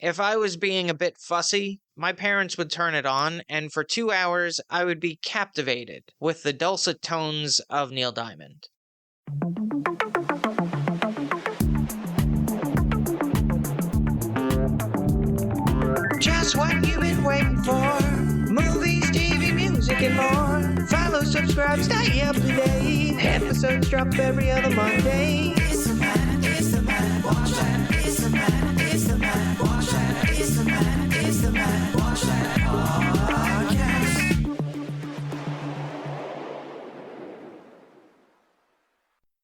If I was being a bit fussy, my parents would turn it on, and for 2 hours I would be captivated with the dulcet tones of Neil Diamond. Just what you've been waiting for. Movies, TV, music, and more. Follow, subscribe, stay up to date. Episodes drop every other Monday. It's the man, watch that. It's the man, watch that. It's the man, watch that podcast.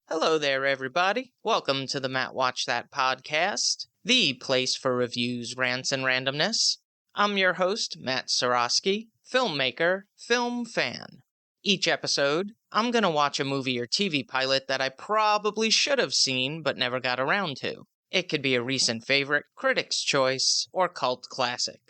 Hello there, everybody. Welcome to the Matt Watch That podcast, the place for reviews, rants, and randomness. I'm your host, Matt Seroski, filmmaker, film fan. Each episode, I'm going to watch a movie or TV pilot that I probably should have seen but never got around to. It could be a recent favorite, critic's choice, or cult classic.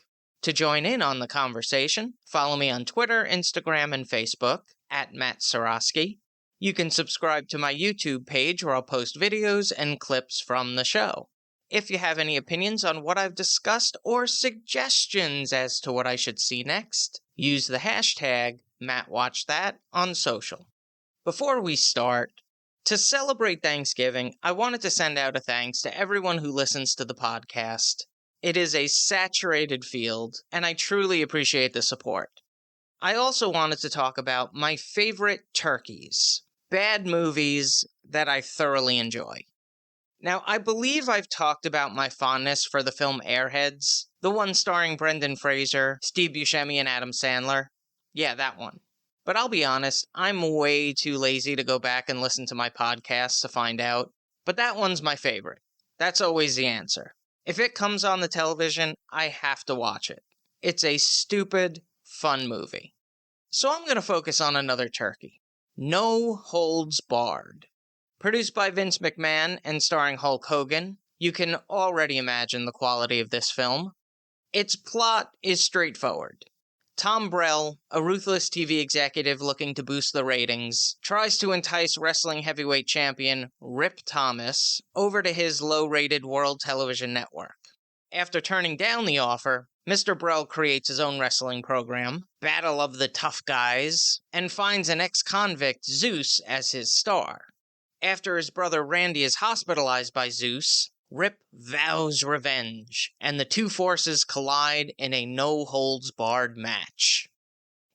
To join in on the conversation, follow me on Twitter, Instagram, and Facebook, at Matt Seroski. You can subscribe to my YouTube page where I'll post videos and clips from the show. If you have any opinions on what I've discussed or suggestions as to what I should see next, use the hashtag MattWatchThat on social. Before we start, to celebrate Thanksgiving, I wanted to send out a thanks to everyone who listens to the podcast. It is a saturated field, and I truly appreciate the support. I also wanted to talk about my favorite turkeys, bad movies that I thoroughly enjoy. Now, I believe I've talked about my fondness for the film Airheads, the one starring Brendan Fraser, Steve Buscemi, and Adam Sandler. Yeah, that one. But I'll be honest, I'm way too lazy to go back and listen to my podcasts to find out. But that one's my favorite. That's always the answer. If it comes on the television, I have to watch it. It's a stupid, fun movie. So I'm going to focus on another turkey. No Holds Barred. Produced by Vince McMahon and starring Hulk Hogan, you can already imagine the quality of this film. Its plot is straightforward. Tom Brell, a ruthless TV executive looking to boost the ratings, tries to entice wrestling heavyweight champion Rip Thomas over to his low-rated world television network. After turning down the offer, Mr. Brell creates his own wrestling program, Battle of the Tough Guys, and finds an ex-convict, Zeus, as his star. After his brother Randy is hospitalized by Zeus, Rip vows revenge, and the two forces collide in a no-holds-barred match.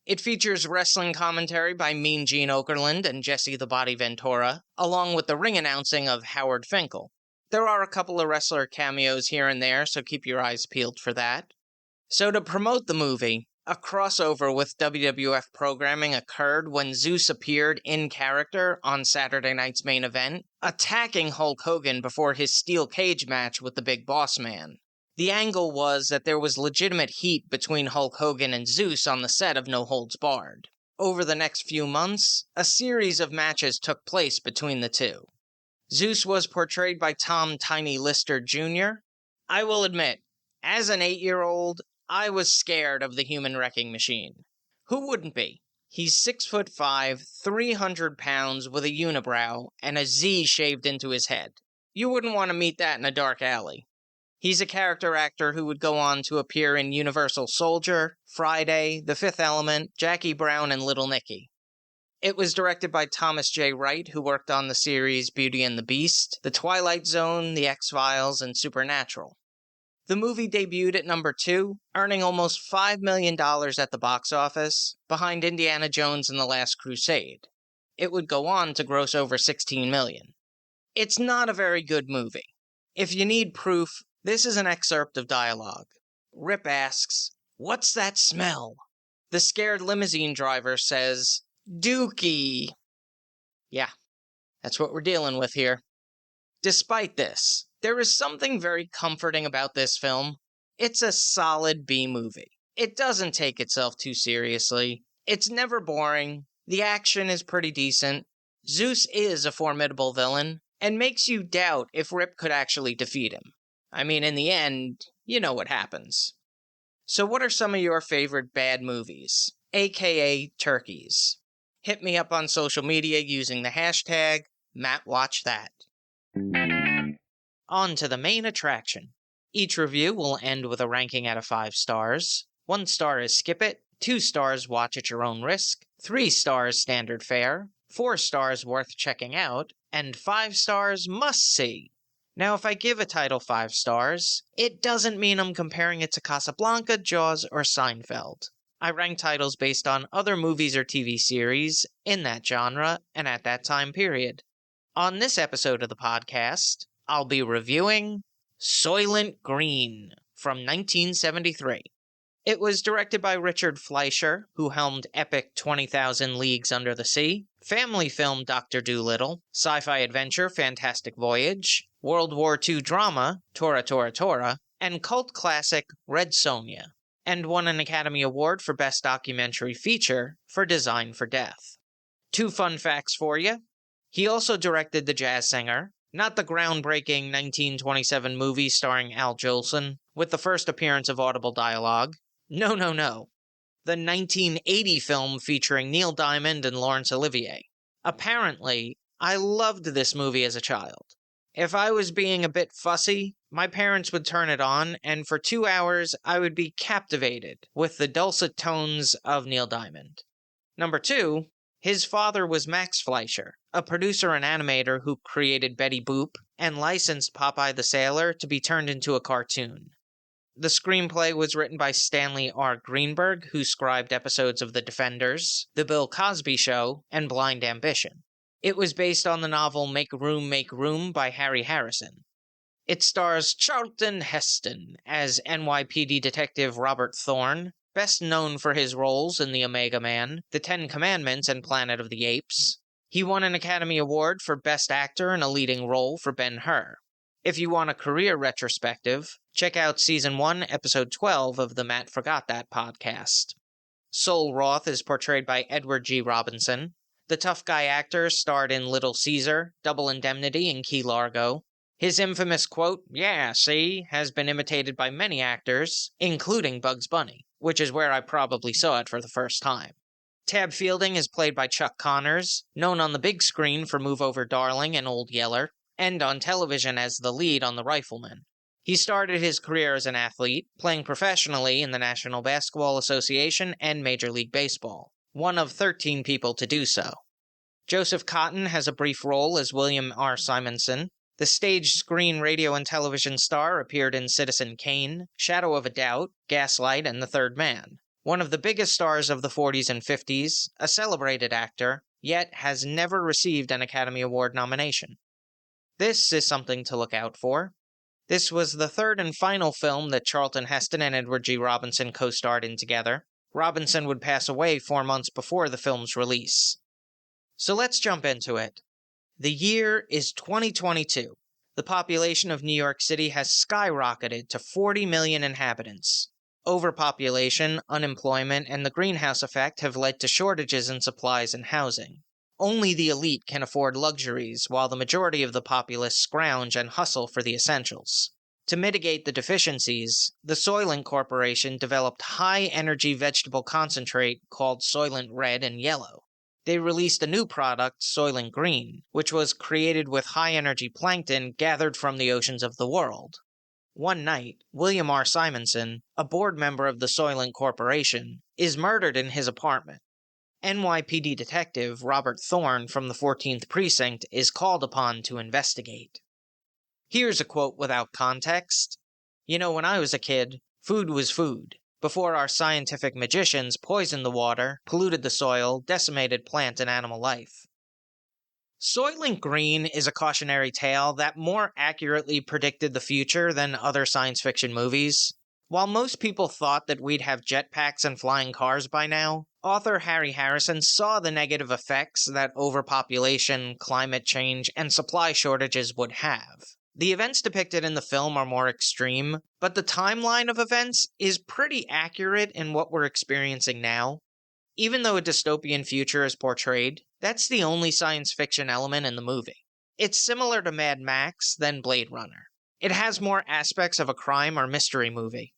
It features wrestling commentary by Mean Gene Okerlund and Jesse the Body Ventura, along with the ring announcing of Howard Finkel. There are a couple of wrestler cameos here and there, so keep your eyes peeled for that. So to promote the movie, a crossover with WWF programming occurred when Zeus appeared in character on Saturday night's main event, attacking Hulk Hogan before his steel cage match with the Big Boss Man. The angle was that there was legitimate heat between Hulk Hogan and Zeus on the set of No Holds Barred. Over the next few months, a series of matches took place between the two. Zeus was portrayed by Tom Tiny Lister Jr. I will admit, as an 8-year-old, I was scared of the human wrecking machine. Who wouldn't be? He's 6'5", 300 pounds with a unibrow and a Z shaved into his head. You wouldn't want to meet that in a dark alley. He's a character actor who would go on to appear in Universal Soldier, Friday, The Fifth Element, Jackie Brown, and Little Nicky. It was directed by Thomas J. Wright, who worked on the series Beauty and the Beast, The Twilight Zone, The X-Files, and Supernatural. The movie debuted at number 2, earning almost $5 million at the box office, behind Indiana Jones and the Last Crusade. It would go on to gross over $16 million. It's not a very good movie. If you need proof, this is an excerpt of dialogue. Rip asks, "What's that smell?" The scared limousine driver says, "Dookie." Yeah, that's what we're dealing with here. Despite this, there is something very comforting about this film. It's a solid B movie. It doesn't take itself too seriously. It's never boring. The action is pretty decent. Zeus is a formidable villain, and makes you doubt if Rip could actually defeat him. I mean, in the end, you know what happens. So what are some of your favorite bad movies, aka turkeys? Hit me up on social media using the hashtag MattWatchThat. On to the main attraction. Each review will end with a ranking out of 5 stars. 1 star is skip it, 2 stars watch at your own risk, 3 stars standard fare, 4 stars worth checking out, and 5 stars must see. Now, if I give a title 5 stars, it doesn't mean I'm comparing it to Casablanca, Jaws, or Seinfeld. I rank titles based on other movies or TV series in that genre and at that time period. On this episode of the podcast, I'll be reviewing Soylent Green from 1973. It was directed by Richard Fleischer, who helmed epic 20,000 Leagues Under the Sea, family film Dr. Dolittle, sci-fi adventure Fantastic Voyage, World War II drama Tora Tora Tora, and cult classic Red Sonja, and won an Academy Award for Best Documentary Feature for Design for Death. 2 fun facts for you. He also directed The Jazz Singer, not the groundbreaking 1927 movie starring Al Jolson, with the first appearance of audible dialogue. No. The 1980 film featuring Neil Diamond and Laurence Olivier. Apparently, I loved this movie as a child. If I was being a bit fussy, my parents would turn it on, and for 2 hours I would be captivated with the dulcet tones of Neil Diamond. Number 2, his father was Max Fleischer, a producer and animator who created Betty Boop and licensed Popeye the Sailor to be turned into a cartoon. The screenplay was written by Stanley R. Greenberg, who scribed episodes of The Defenders, The Bill Cosby Show, and Blind Ambition. It was based on the novel Make Room by Harry Harrison. It stars Charlton Heston as NYPD Detective Robert Thorne, best known for his roles in The Omega Man, The 10 Commandments, and Planet of the Apes. He won an Academy Award for Best Actor in a Leading Role for Ben-Hur. If you want a career retrospective, check out Season 1, Episode 12 of the Matt Forgot That podcast. Sol Roth is portrayed by Edward G. Robinson. The tough guy actor starred in Little Caesar, Double Indemnity, and Key Largo. His infamous quote, "Yeah, see," has been imitated by many actors, including Bugs Bunny, which is where I probably saw it for the first time. Tab Fielding is played by Chuck Connors, known on the big screen for Move Over Darling and Old Yeller, and on television as the lead on The Rifleman. He started his career as an athlete, playing professionally in the National Basketball Association and Major League Baseball, one of 13 people to do so. Joseph Cotton has a brief role as William R. Simonson. The stage, screen, radio, and television star appeared in Citizen Kane, Shadow of a Doubt, Gaslight, and The Third Man. One of the biggest stars of the 40s and 50s, a celebrated actor, yet has never received an Academy Award nomination. This is something to look out for. This was the third and final film that Charlton Heston and Edward G. Robinson co-starred in together. Robinson would pass away 4 months before the film's release. So let's jump into it. The year is 2022. The population of New York City has skyrocketed to 40 million inhabitants. Overpopulation, unemployment, and the greenhouse effect have led to shortages in supplies and housing. Only the elite can afford luxuries, while the majority of the populace scrounge and hustle for the essentials. To mitigate the deficiencies, the Soylent Corporation developed high-energy vegetable concentrate called Soylent Red and Yellow. They released a new product, Soylent Green, which was created with high-energy plankton gathered from the oceans of the world. One night, William R. Simonson, a board member of the Soylent Corporation, is murdered in his apartment. NYPD Detective Robert Thorne from the 14th Precinct is called upon to investigate. Here's a quote without context. "You know, when I was a kid, food was food, before our scientific magicians poisoned the water, polluted the soil, decimated plant and animal life." Soylent Green is a cautionary tale that more accurately predicted the future than other science fiction movies. While most people thought that we'd have jetpacks and flying cars by now, author Harry Harrison saw the negative effects that overpopulation, climate change, and supply shortages would have. The events depicted in the film are more extreme, but the timeline of events is pretty accurate in what we're experiencing now. Even though a dystopian future is portrayed, that's the only science fiction element in the movie. It's similar to Mad Max than Blade Runner. It has more aspects of a crime or mystery movie.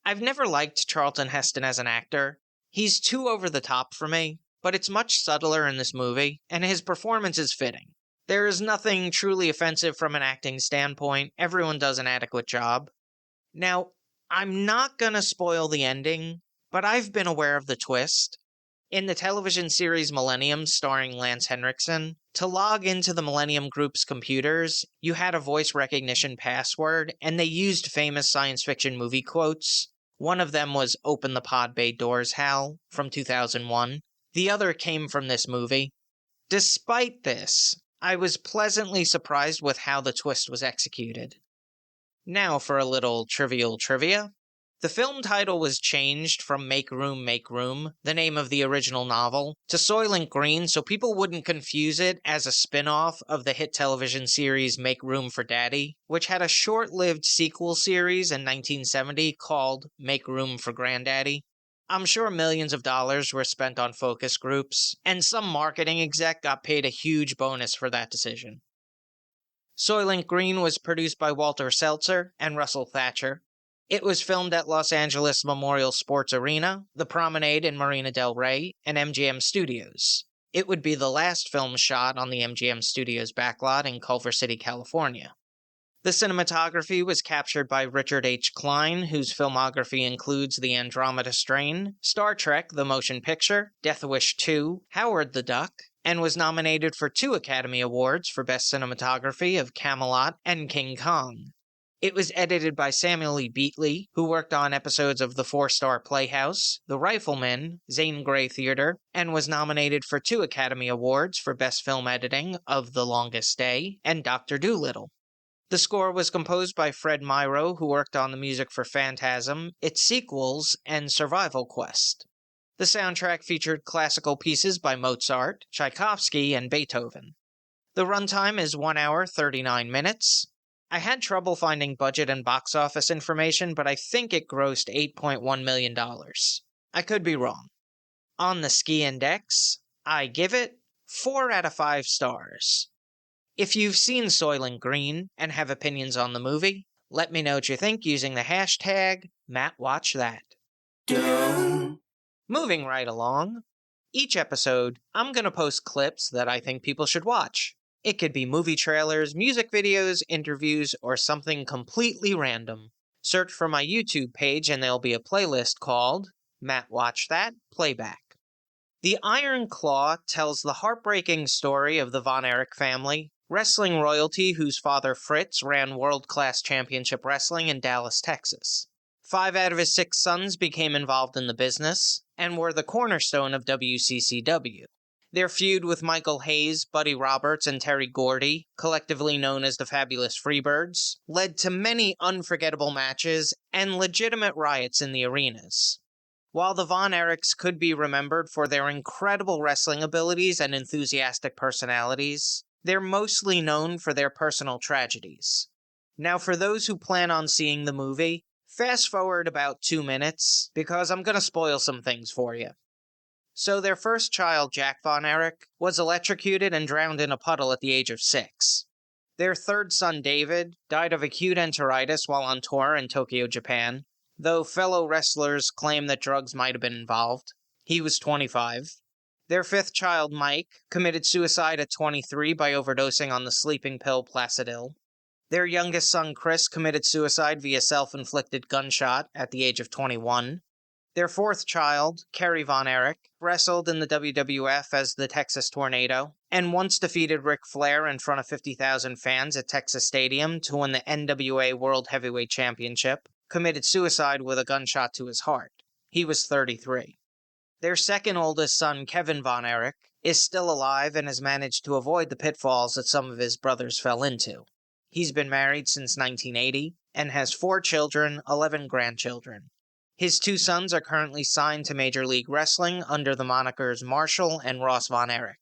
I've never liked Charlton Heston as an actor. He's too over the top for me, but it's much subtler in this movie, and his performance is fitting. There is nothing truly offensive from an acting standpoint, everyone does an adequate job. Now, I'm not gonna spoil the ending, but I've been aware of the twist. In the television series Millennium starring Lance Henriksen, to log into the Millennium Group's computers, you had a voice recognition password, and they used famous science fiction movie quotes. One of them was "Open the pod bay doors, Hal," from 2001. The other came from this movie. Despite this, I was pleasantly surprised with how the twist was executed. Now for a little trivial trivia. The film title was changed from Make Room, the name of the original novel, to Soylent Green so people wouldn't confuse it as a spin-off of the hit television series Make Room for Daddy, which had a short-lived sequel series in 1970 called Make Room for Granddaddy. I'm sure millions of dollars were spent on focus groups, and some marketing exec got paid a huge bonus for that decision. Soylent Green was produced by Walter Seltzer and Russell Thatcher. It was filmed at Los Angeles Memorial Sports Arena, the Promenade in Marina del Rey, and MGM Studios. It would be the last film shot on the MGM Studios backlot in Culver City, California. The cinematography was captured by Richard H. Klein, whose filmography includes The Andromeda Strain, Star Trek the Motion Picture, Death Wish 2, Howard the Duck, and was nominated for 2 Academy Awards for Best Cinematography of Camelot and King Kong. It was edited by Samuel E. Beatley, who worked on episodes of The Four-Star Playhouse, The Rifleman, Zane Grey Theater, and was nominated for 2 Academy Awards for Best Film Editing of The Longest Day and Dr. Dolittle. The score was composed by Fred Myrow, who worked on the music for Phantasm, its sequels, and Survival Quest. The soundtrack featured classical pieces by Mozart, Tchaikovsky, and Beethoven. The runtime is 1 hour 39 minutes. I had trouble finding budget and box office information, but I think it grossed $8.1 million. I could be wrong. On the Ski Index, I give it 4 out of 5 stars. If you've seen Soylent Green and have opinions on the movie, let me know what you think using the hashtag MattWatchThat. Moving right along, each episode, I'm going to post clips that I think people should watch. It could be movie trailers, music videos, interviews, or something completely random. Search for my YouTube page and there'll be a playlist called Matt Watch That Playback. The Iron Claw tells the heartbreaking story of the Von Erich family, wrestling royalty whose father Fritz ran world-class championship wrestling in Dallas, Texas. 5 out of his 6 sons became involved in the business and were the cornerstone of WCCW. Their feud with Michael Hayes, Buddy Roberts, and Terry Gordy, collectively known as the Fabulous Freebirds, led to many unforgettable matches and legitimate riots in the arenas. While the Von Erichs could be remembered for their incredible wrestling abilities and enthusiastic personalities, they're mostly known for their personal tragedies. Now, for those who plan on seeing the movie, fast forward about 2 minutes, because I'm going to spoil some things for you. So their first child, Jack Von Erich, was electrocuted and drowned in a puddle at the age of 6. Their third son, David, died of acute enteritis while on tour in Tokyo, Japan, though fellow wrestlers claim that drugs might have been involved. He was 25. Their fifth child, Mike, committed suicide at 23 by overdosing on the sleeping pill Placidil. Their youngest son, Chris, committed suicide via self-inflicted gunshot at the age of 21. Their fourth child, Kerry Von Erich, wrestled in the WWF as the Texas Tornado, and once defeated Ric Flair in front of 50,000 fans at Texas Stadium to win the NWA World Heavyweight Championship, committed suicide with a gunshot to his heart. He was 33. Their second oldest son, Kevin Von Erich, is still alive and has managed to avoid the pitfalls that some of his brothers fell into. He's been married since 1980 and has 4 children, 11 grandchildren. His 2 sons are currently signed to Major League Wrestling under the monikers Marshall and Ross Von Erich.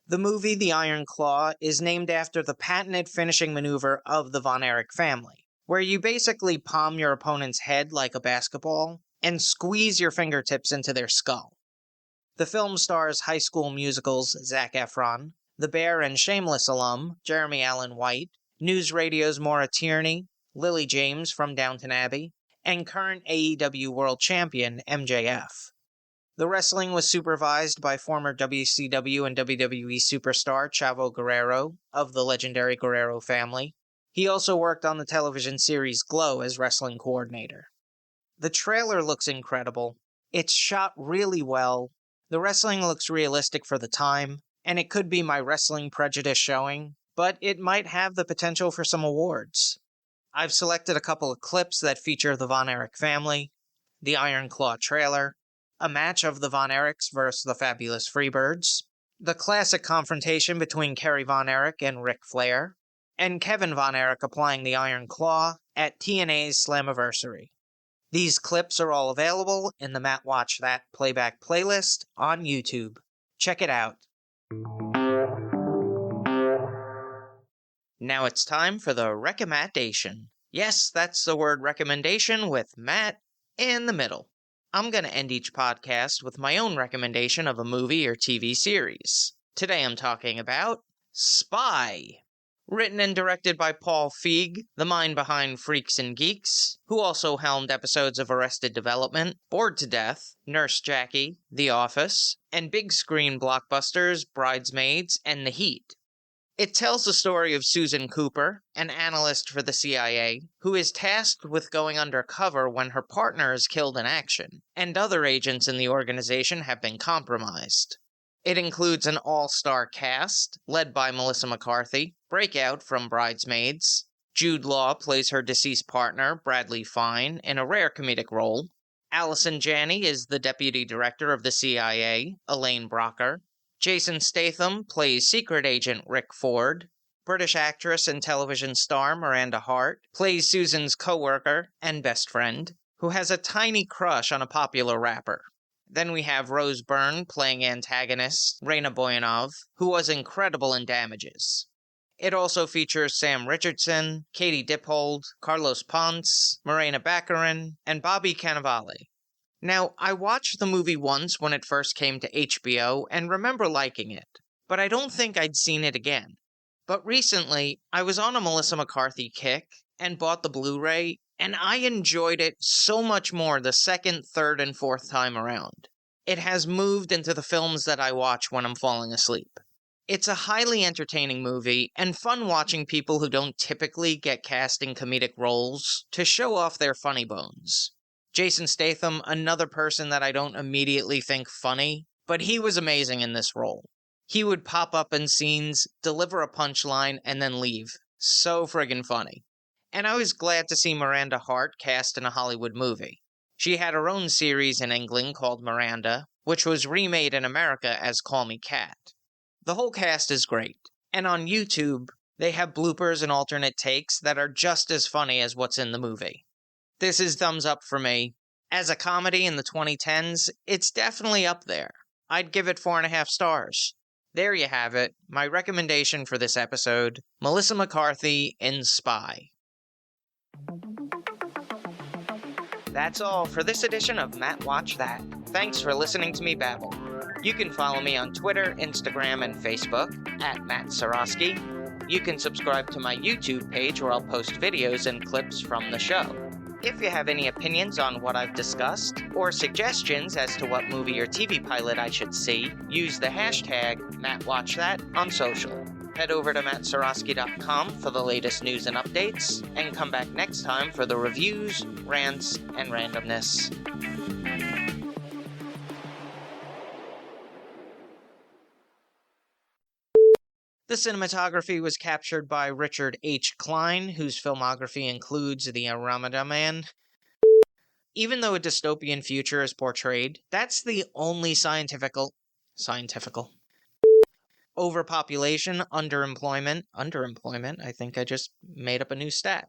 The movie The Iron Claw is named after the patented finishing maneuver of the Von Erich family, where you basically palm your opponent's head like a basketball and squeeze your fingertips into their skull. The film stars High School Musical's Zac Efron, The Bear and Shameless alum Jeremy Allen White, News Radio's Maura Tierney, Lily James from Downton Abbey, and current AEW World Champion MJF. The wrestling was supervised by former WCW and WWE superstar Chavo Guerrero of the legendary Guerrero family. He also worked on the television series Glow as wrestling coordinator. The trailer looks incredible. It's shot really well. The wrestling looks realistic for the time, and it could be my wrestling prejudice showing, but it might have the potential for some awards. I've selected a couple of clips that feature the Von Erich family, the Iron Claw trailer, a match of the Von Erichs versus the Fabulous Freebirds, the classic confrontation between Kerry Von Erich and Ric Flair, and Kevin Von Erich applying the Iron Claw at TNA's Slammiversary. These clips are all available in the Matt Watch That playback playlist on YouTube. Check it out. Now it's time for the recommendation. Yes, that's the word recommendation with Matt in the middle. I'm going to end each podcast with my own recommendation of a movie or TV series. Today I'm talking about Spy. Written and directed by Paul Feig, the mind behind Freaks and Geeks, who also helmed episodes of Arrested Development, Bored to Death, Nurse Jackie, The Office, and big screen blockbusters Bridesmaids and The Heat. It tells the story of Susan Cooper, an analyst for the CIA, who is tasked with going undercover when her partner is killed in action, and other agents in the organization have been compromised. It includes an all-star cast, led by Melissa McCarthy, breakout from Bridesmaids. Jude Law plays her deceased partner, Bradley Fine, in a rare comedic role. Allison Janney is the deputy director of the CIA, Elaine Brocker. Jason Statham plays secret agent Rick Ford. British actress and television star Miranda Hart plays Susan's co-worker and best friend, who has a tiny crush on a popular rapper. Then we have Rose Byrne playing antagonist Raina Boyanov, who was incredible in Damages. It also features Sam Richardson, Katie Dippold, Carlos Ponce, Morena Baccarin, and Bobby Cannavale. Now, I watched the movie once when it first came to HBO and remember liking it, but I don't think I'd seen it again. But recently, I was on a Melissa McCarthy kick and bought the Blu-ray, and I enjoyed it so much more the second, third, and fourth time around. It has moved into the films that I watch when I'm falling asleep. It's a highly entertaining movie, and fun watching people who don't typically get cast in comedic roles to show off their funny bones. Jason Statham, another person that I don't immediately think funny, but he was amazing in this role. He would pop up in scenes, deliver a punchline, and then leave. So friggin' funny. And I was glad to see Miranda Hart cast in a Hollywood movie. She had her own series in England called Miranda, which was remade in America as Call Me Kat. The whole cast is great, and on YouTube, they have bloopers and alternate takes that are just as funny as what's in the movie. This is thumbs up for me. As a comedy in the 2010s, it's definitely up there. I'd give it 4.5 stars. There you have it, my recommendation for this episode, Melissa McCarthy in Spy. That's all for this edition of Matt Watch That. Thanks for listening to me babble. You can follow me on Twitter, Instagram, and Facebook at Matt Seroski. You can subscribe to my YouTube page where I'll post videos and clips from the show. If you have any opinions on what I've discussed, or suggestions as to what movie or TV pilot I should see, use the hashtag MattWatchThat on social. Head over to mattseroski.com for the latest news and updates, and come back next time for the reviews, rants, and randomness. The cinematography was captured by Richard H. Klein, whose filmography includes The Ramadan. Even though a dystopian future is portrayed, that's the only scientific overpopulation, underemployment, I think I just made up a new stat.